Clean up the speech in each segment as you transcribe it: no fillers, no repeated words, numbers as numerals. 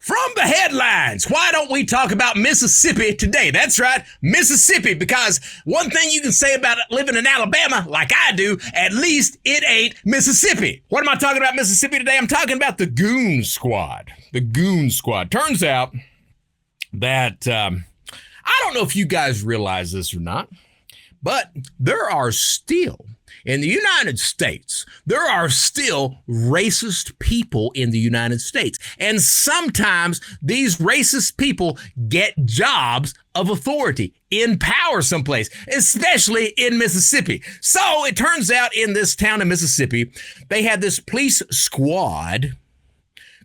From the headlines, why don't we talk about Mississippi today? That's right, Mississippi, because one thing you can say about living in Alabama, like I do, at least it ain't Mississippi. What am I talking about Mississippi today? I'm talking about the Goon Squad. The Goon Squad. Turns out that, I don't know if you guys realize this or not, but there are still, in the United States, there are still racist people in the United States. And sometimes these racist people get jobs of authority in power someplace, especially in Mississippi. So it turns out in this town in Mississippi, they had this police squad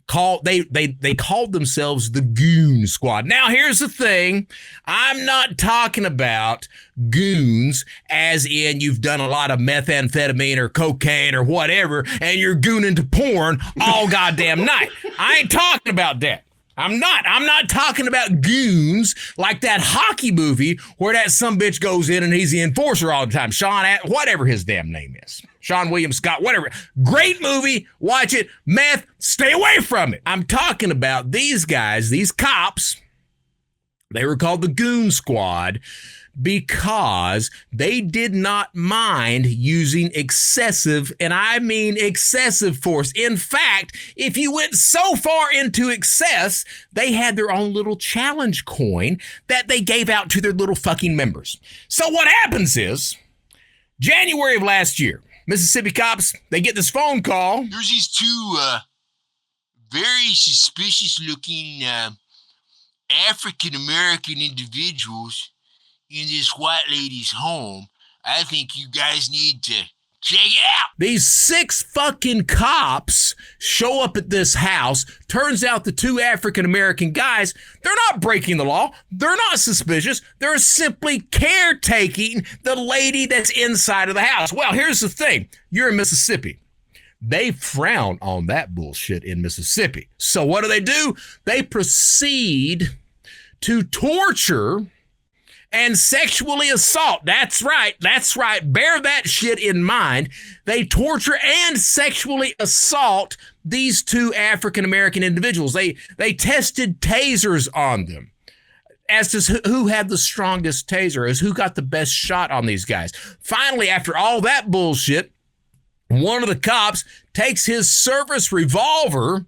called, they called themselves the Goon Squad. Now, here's the thing. I'm not talking about goons as in you've done a lot of methamphetamine or cocaine or whatever, and you're gooning to porn all goddamn night. I ain't talking about that. I'm not talking about goons like that hockey movie where that sumbitch goes in and he's the enforcer all the time. Whatever his damn name is. Sean William Scott, whatever. Great movie. Watch it. Meth, stay away from it. I'm talking about these guys, these cops. They were called the Goon Squad because they did not mind using excessive, and I mean excessive force. In fact, if you went so far into excess, they had their own little challenge coin that they gave out to their little fucking members. So what happens is, January of last year, Mississippi cops, they get this phone call. There's these two very suspicious looking African-American individuals in this white lady's home. I think you guys need to check it out. These 6 fucking cops show up at this house. Turns out the 2 African-American guys, they're not breaking the law. They're not suspicious. They're simply caretaking the lady that's inside of the house. Well, here's the thing. You're in Mississippi. They frown on that bullshit in Mississippi. So what do? They proceed to torture and sexually assault. That's right. Bear that shit in mind. They torture and sexually assault these 2 African-American individuals. They tested tasers on them as to who had the strongest taser, as who got the best shot on these guys. Finally, after all that bullshit, one of the cops takes his service revolver,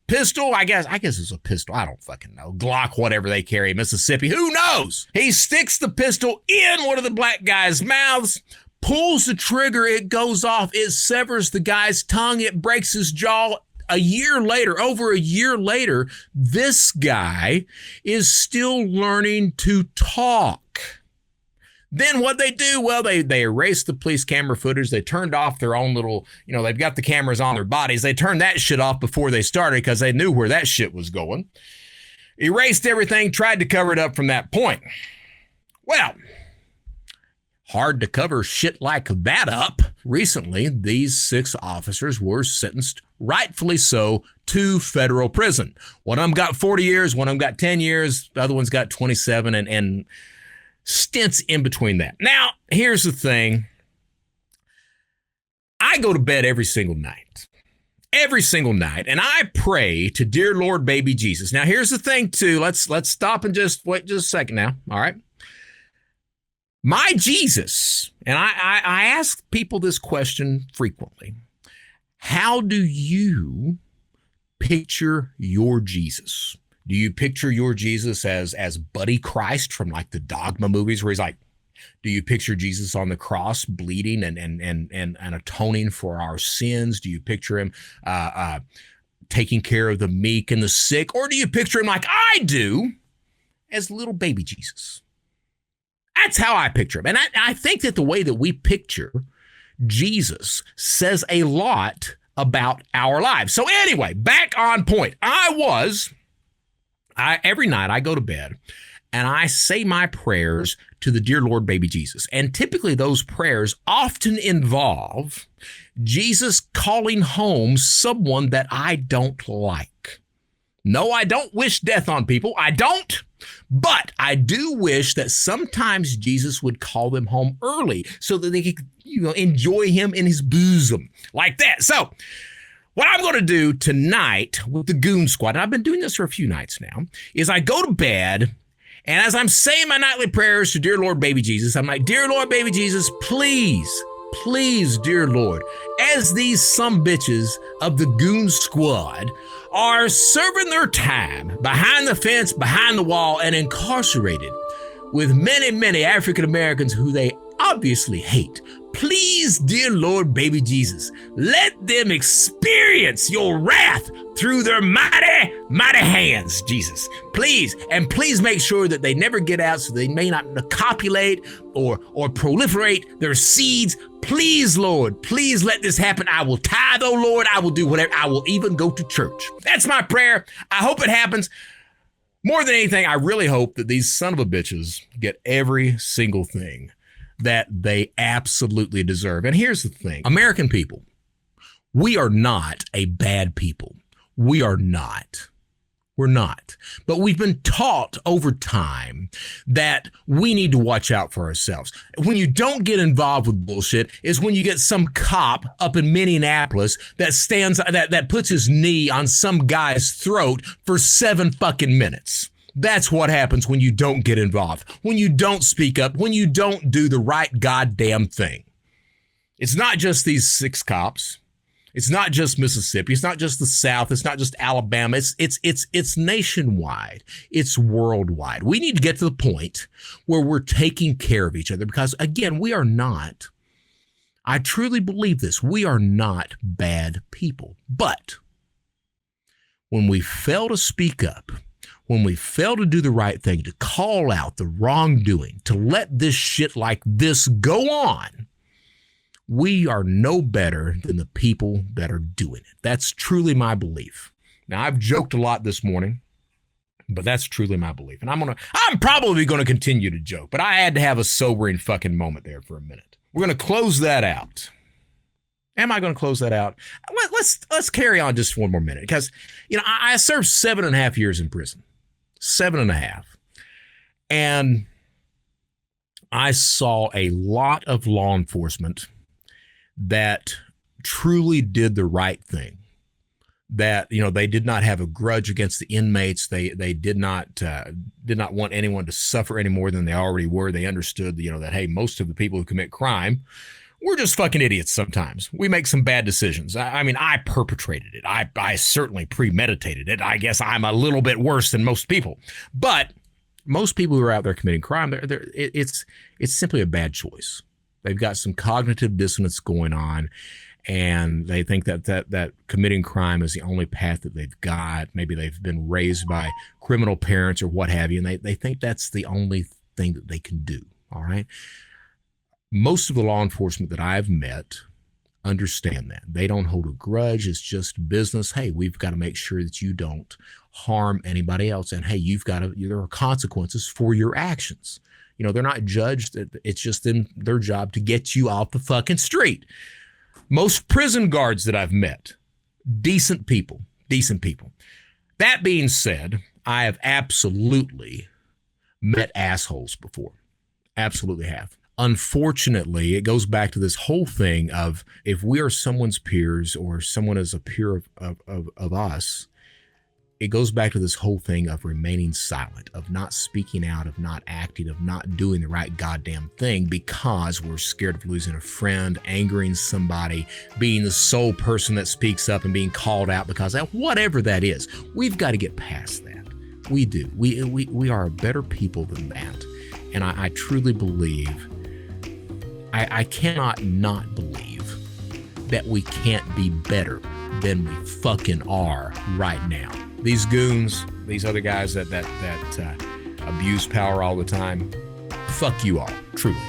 pistol, I guess it's a pistol. I don't fucking know. Glock, whatever they carry in Mississippi. Who knows? He sticks the pistol in one of the black guy's mouths, pulls the trigger, it goes off, it severs the guy's tongue, it breaks his jaw. Over a year later, this guy is still learning to talk. Then what they do, well, they erased the police camera footage. They turned off their own little, they've got the cameras on their bodies. They turned that shit off before they started because they knew where that shit was going. Erased everything, tried to cover it up from that point. Well, hard to cover shit like that up. Recently, these 6 officers were sentenced, rightfully so, to federal prison. One of them got 40 years, one of them got 10 years, the other one's got 27, and stints in between that. Now, here's the thing. I go to bed every single night, and I pray to dear Lord baby Jesus. Now, here's the thing too. Let's stop and just wait just a second now. All right. My Jesus, and I ask people this question frequently. How do you picture your Jesus? Do you picture your Jesus as Buddy Christ from like the Dogma movies where he's like, do you picture Jesus on the cross bleeding and atoning for our sins? Do you picture him taking care of the meek and the sick? Or do you picture him like I do as little baby Jesus? That's how I picture him. And I think that the way that we picture Jesus says a lot about our lives. So anyway, back on point. Every night I go to bed and I say my prayers to the dear Lord baby Jesus. And typically those prayers often involve Jesus calling home someone that I don't like. No, I don't wish death on people. I don't. But I do wish that sometimes Jesus would call them home early so that they could, enjoy him in his bosom like that. So What I'm going to do tonight with the Goon Squad, and I've been doing this for a few nights now, is I go to bed, and as I'm saying my nightly prayers to dear Lord baby Jesus, I'm like, dear Lord baby Jesus, please, dear Lord, as these sumbitches of the Goon Squad are serving their time behind the fence, behind the wall, and incarcerated with many, many African Americans who they obviously hate, please, dear Lord baby Jesus, let them experience your wrath through their mighty, mighty hands, Jesus. Please, and please make sure that they never get out so they may not copulate or proliferate their seeds. Please, Lord, please let this happen. I will tithe, oh Lord. I will do whatever. I will even go to church. That's my prayer. I hope it happens. More than anything, I really hope that these son of a bitches get every single thing that they absolutely deserve. And here's the thing. American people, we are not a bad people. We are not. We're not. But we've been taught over time that we need to watch out for ourselves. When you don't get involved with bullshit is when you get some cop up in Minneapolis that puts his knee on some guy's throat for 7 fucking minutes. That's what happens when you don't get involved, when you don't speak up, when you don't do the right goddamn thing. It's not just these 6 cops. It's not just Mississippi. It's not just the South. It's not just Alabama. It's nationwide. It's worldwide. We need to get to the point where we're taking care of each other because, again, we are not, I truly believe this, we are not bad people. But when we fail to speak up, when we fail to do the right thing, to call out the wrongdoing, to let this shit like this go on, we are no better than the people that are doing it. That's truly my belief. Now, I've joked a lot this morning, but that's truly my belief. And I'm probably going to continue to joke, but I had to have a sobering fucking moment there for a minute. We're going to close that out. Am I going to close that out? Let's carry on just one more minute because, I served 7.5 years in prison. 7.5. And I saw a lot of law enforcement that truly did the right thing. That, they did not have a grudge against the inmates. They did not want anyone to suffer any more than they already were. They understood, that, hey, most of the people who commit crime, we're just fucking idiots sometimes. We make some bad decisions. I perpetrated it. I certainly premeditated it. I guess I'm a little bit worse than most people. But most people who are out there committing crime, it's simply a bad choice. They've got some cognitive dissonance going on, and they think that committing crime is the only path that they've got. Maybe they've been raised by criminal parents or what have you, and they think that's the only thing that they can do, all right? Most of the law enforcement that I've met understand that. They don't hold a grudge. It's just business. Hey, we've got to make sure that you don't harm anybody else. And hey, there are consequences for your actions. They're not judged. It's just their job to get you off the fucking street. Most prison guards that I've met, decent people. That being said, I have absolutely met assholes before. Absolutely have. Unfortunately, it goes back to this whole thing of if we are someone's peers or someone is a peer of us, it goes back to this whole thing of remaining silent, of not speaking out, of not acting, of not doing the right goddamn thing because we're scared of losing a friend, angering somebody, being the sole person that speaks up and being called out because of whatever that is. We've got to get past that. We do. We are better people than that. And I truly believe, I cannot not believe that we can't be better than we fucking are right now. These goons, these other guys that abuse power all the time, fuck you all, truly.